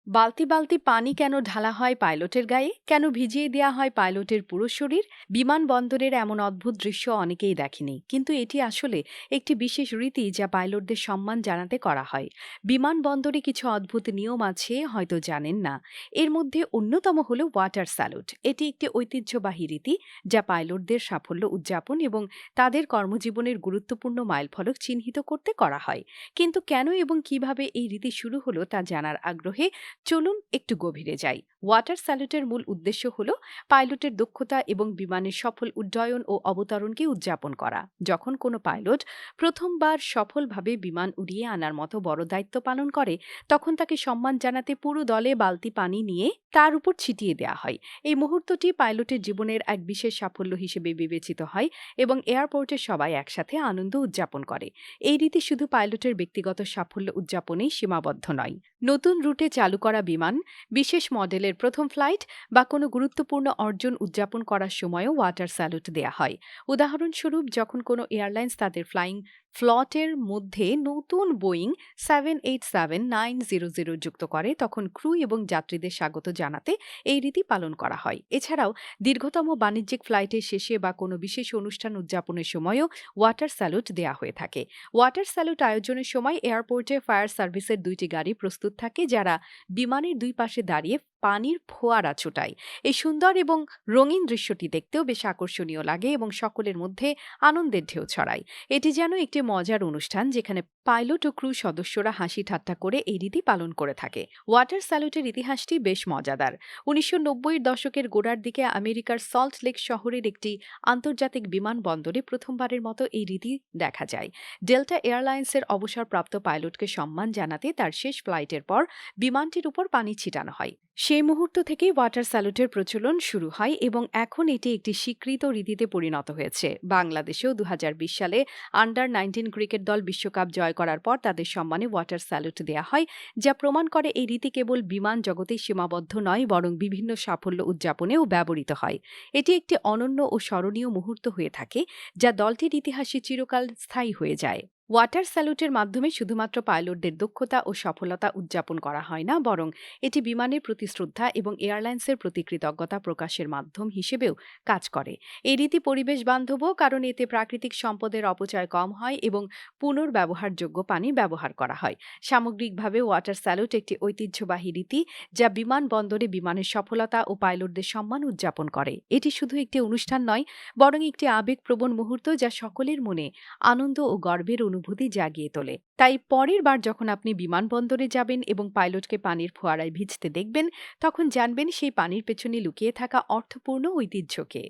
বালতি বালতি পানি কেন ঢালা হয় পাইলটের গায়ে? কেন ভিজিয়ে দেয়া হয় পাইলটের পুরো শরীর? বিমানবন্দরের এমন অদ্ভুত দৃশ্য অনেকেই দেখেনি, কিন্তু এটি আসলে একটি বিশেষ রীতি যা পাইলটদের সম্মান জানাতে করা হয়। বিমানবন্দরে কিছু অদ্ভুত নিয়ম আছে, হয়তো জানেন না। এর মধ্যে অন্যতম হলো ওয়াটার স্যালুট। এটি একটি ঐতিহ্যবাহী রীতি যা পাইলটদের সাফল্য উদযাপন এবং তাদের কর্মজীবনের গুরুত্বপূর্ণ মাইলফলক চিহ্নিত করতে করা হয়। কিন্তু কেন এবং কিভাবে এই রীতি শুরু হলো তা জানার আগ্রহে চলুন একটু গভীরে যাই। ওয়াটার স্যালুটের মূল উদ্দেশ্য হল পাইলটের দক্ষতা এবং বিমানের সফল উড্ডয়ন ও অবতরণকে উদযাপন করা। যখন কোনো পাইলট প্রথমবার সফলভাবে বিমান উড়িয়ে আনার মতো বড় দায়িত্ব পালন করে, তখন তাকে সম্মান জানাতে পুরো দলে বালতি পানি নিয়ে তার উপর ছিটিয়ে দেওয়া হয়। এই মুহূর্তটি পাইলটের জীবনের এক বিশেষ সাফল্য হিসেবে বিবেচিত হয় এবং এয়ারপোর্টের সবাই একসাথে আনন্দ উদযাপন করে। এই রীতি শুধু পাইলটের ব্যক্তিগত সাফল্য উদযাপনেই সীমাবদ্ধ নয়। নতুন রুটে চালু করা বিমান, বিশেষ মডেলের প্রথম ফ্লাইট বা কোনো গুরুত্বপূর্ণ অর্জন উদযাপন করার সময়ও ওয়াটার স্যালুট দেয়া হয়। উদাহরণস্বরূপ, যখন কোনো এয়ারলাইন্স তাদের ফ্লাইং ফ্লটের মধ্যে নতুন বোয়িং 787-900 যুক্ত করে, তখন ক্রু এবং যাত্রীদের স্বাগত জানাতে এই রীতি পালন করা হয়। এছাড়াও দীর্ঘতম বাণিজ্যিক ফ্লাইটের শেষে বা কোনো বিশেষ অনুষ্ঠান উদযাপনের সময়ও ওয়াটার স্যালুট দেয়া হয়ে থাকে। ওয়াটার স্যালুট আয়োজনের সময় এয়ারপোর্টে ফায়ার সার্ভিসের 2টি গাড়ি প্রস্তুত থাকে, যারা বিমানের দুই পাশে দাঁড়িয়ে পানির ফোয়ারা ছোটায়। এই সুন্দর এবং রঙিন দৃশ্যটি দেখতেও বেশ আকর্ষণীয় লাগে এবং সকলের মধ্যে আনন্দের ঢেউ ছড়ায়। এটি যেন একটি মজার অনুষ্ঠান, যেখানে পাইলট ও ক্রু সদস্যরা হাসি ঠাট্টা করে এই রীতি পালন করে থাকে। ওয়াটার স্যালুটের ইতিহাসটি বেশ মজাদার। 1990-এর দশকের গোড়ার দিকে আমেরিকার সল্ট লেক শহরের একটি আন্তর্জাতিক বিমানবন্দরে প্রথমবারের মতো এই রীতি দেখা যায়। ডেল্টা এয়ারলাইন্সের অবসরপ্রাপ্ত পাইলটকে সম্মান জানাতে তার শেষ ফ্লাইটের পর বিমানটির উপর পানি ছিটানো হয়। সেই মুহূর্ত থেকেই ওয়াটার স্যালুটের প্রচলন শুরু হয় এবং এখন এটি একটি স্বীকৃত রীতিতে পরিণত হয়েছে। বাংলাদেশেও 2020 সালে আন্ডার-19 ক্রিকেট দল বিশ্বকাপ জয় করার পর তাদের সম্মানে ওয়াটার স্যালুট দেয়া হয়, যা প্রমাণ করে এই রীতি কেবল বিমান জগতেই সীমাবদ্ধ নয়, বরং বিভিন্ন সাফল্য উদযাপনেও ব্যবহৃত হয়। এটি একটি অনন্য ও স্মরণীয় মুহূর্ত হয়ে থাকে, যা দলটির ইতিহাসে চিরকাল স্থায়ী হয়ে যায়। ওয়াটার স্যালুটের মাধ্যমে শুধুমাত্র পাইলটদের দক্ষতা ও সফলতা উদযাপন করা হয় না, বরং এটি বিমানের প্রতি শ্রদ্ধা এবং এয়ারলাইন্সের প্রতি কৃতজ্ঞতা প্রকাশের মাধ্যম হিসেবেও কাজ করে। এই রীতি পরিবেশ বান্ধবও, কারণ এতে প্রাকৃতিক সম্পদের অপচয় কম হয় এবং পুনর্ব্যবহারযোগ্য পানি ব্যবহার করা হয়। সামগ্রিকভাবে ওয়াটার স্যালুট একটি ঐতিহ্যবাহী রীতি যা বিমানবন্দরে বিমানের সফলতা ও পাইলটদের সম্মান উদযাপন করে। এটি শুধু একটি অনুষ্ঠান নয়, বরং একটি আবেগপ্রবণ মুহূর্ত যা সকলের মনে আনন্দ ও গর্বের অনুভূতি জাগিয়ে তোলে। তাই পরের বার যখন আপনি বিমানবন্দরে যাবেন এবং পাইলটকে পানির ফোয়ারায় ভিজতে দেখবেন, তখন জানবেন সেই পানির পেছনে লুকিয়ে থাকা অর্থপূর্ণ ঐতিহ্যকে।